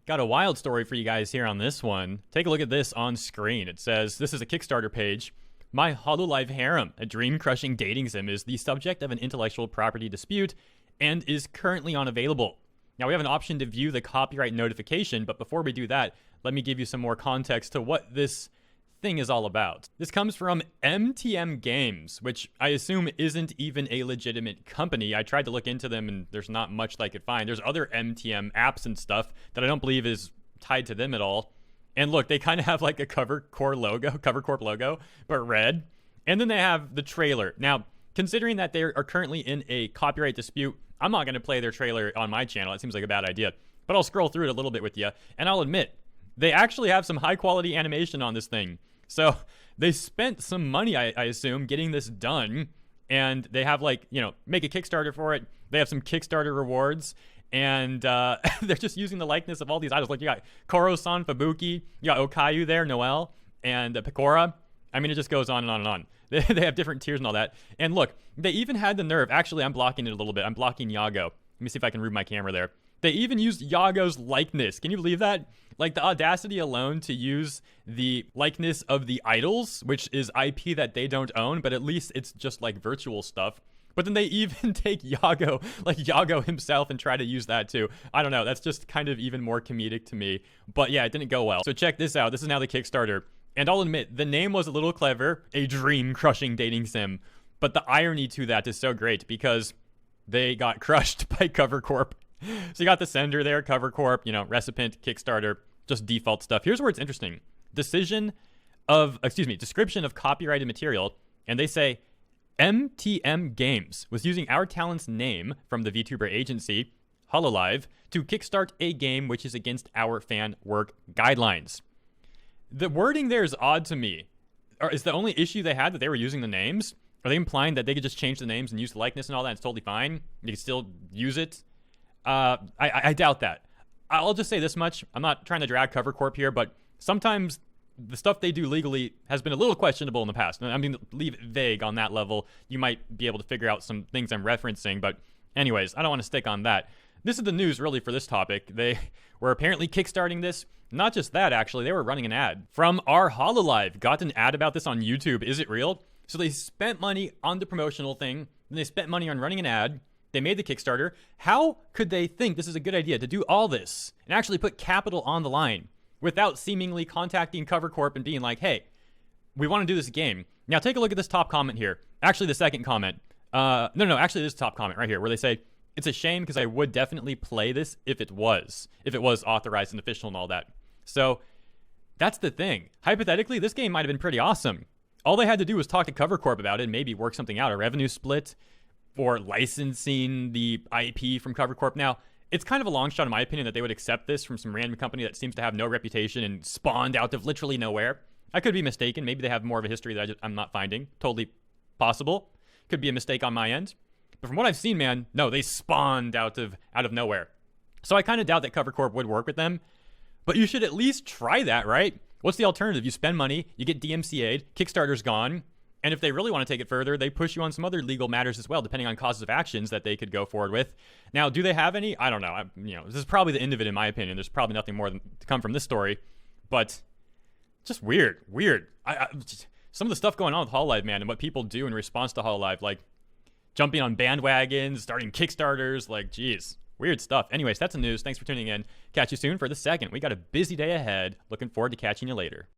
Got a wild story for you guys here on this one. Take a look at this on screen. It says, this is a Kickstarter page. My Hololive harem, a dream-crushing dating sim, is the subject of an intellectual property dispute and is currently unavailable. Now, we have an option to view the copyright notification, but before we do that, let me give you some more context to what this thing is all about. This comes from MTM Games, which I assume isn't even a legitimate company. I tried to look into them and there's not much that I could find. There's other MTM apps and stuff that I don't believe is tied to them at all. And look, they kind of have like a Cover Corp logo, but red. And then they have the trailer. Now, considering that they are currently in a copyright dispute, I'm not going to play their trailer on my channel. It seems like a bad idea. But I'll scroll through it a little bit with you, and I'll admit, they actually have some high-quality animation on this thing. So they spent some money, I assume, getting this done, and they have, like, you know, make a Kickstarter for it. They have some Kickstarter rewards, and they're just using the likeness of all these idols. Like, you got Koro-san, Fubuki, you got Okayu there, Noelle, and Pekora. I mean, it just goes on and on and on. They have different tiers and all that. And look, they even had the nerve. Actually, I'm blocking it a little bit. I'm blocking Yago. Let me see if I can move my camera there. They even used Yago's likeness. Can you believe that? Like, the audacity alone to use the likeness of the idols, which is IP that they don't own, but at least it's just like virtual stuff. But then they even take Yago, like Yago himself, and try to use that too. I don't know. That's just kind of even more comedic to me. But yeah, it didn't go well. So check this out. This is now the Kickstarter. And I'll admit, the name was a little clever, a dream-crushing dating sim. But the irony to that is so great because they got crushed by Cover Corp. So you got the sender there, Cover Corp, you know, recipient, Kickstarter, just default stuff. Here's where it's interesting. Description of copyrighted material, and they say, MTM Games was using our talent's name from the VTuber agency, Hololive, to kickstart a game which is against our fan work guidelines. The wording there is odd to me. Or is the only issue they had that they were using the names? Are they implying that they could just change the names and use the likeness and all that? And it's totally fine. You can still use it. I doubt that. I'll just say this much. I'm not trying to drag Cover Corp here, but sometimes the stuff they do legally has been a little questionable in the past. I mean, leave it vague on that level. You might be able to figure out some things I'm referencing, but anyways, I don't want to stick on that. This is the news, really, for this topic. They were apparently kickstarting this. Not just that, actually. They were running an ad from our Hololive. Got an ad about this on YouTube. Is it real? So they spent money on the promotional thing. Then they spent money on running an ad. They made the Kickstarter. How could they think this is a good idea to do all this and actually put capital on the line without seemingly contacting Cover Corp and being like, hey, we want to do this game. Now, take a look at this top comment here. Actually, the second comment. Actually, this top comment right here where they say, it's a shame because I would definitely play this if it was authorized and official and all that. So that's the thing. Hypothetically, this game might have been pretty awesome. All they had to do was talk to Cover Corp about it and maybe work something out, a revenue split for licensing the IP from Cover Corp. Now, it's kind of a long shot in my opinion that they would accept this from some random company that seems to have no reputation and spawned out of literally nowhere. I could be mistaken. Maybe they have more of a history that I'm not finding. Totally possible. Could be a mistake on my end. But from what I've seen, man, no, they spawned out of nowhere. So I kind of doubt that Cover Corp would work with them. But you should at least try that, right? What's the alternative? You spend money, you get DMCA'd, Kickstarter's gone, and if they really want to take it further, they push you on some other legal matters as well, depending on causes of actions that they could go forward with. Now, do they have any? I don't know. This is probably the end of it in my opinion. There's probably nothing more to come from this story, but just weird. Some of the stuff going on with Hololive, man, and what people do in response to Hololive, like jumping on bandwagons, starting Kickstarters, like, geez. Weird stuff. Anyways, that's the news. Thanks for tuning in. Catch you soon for the second. We got a busy day ahead. Looking forward to catching you later.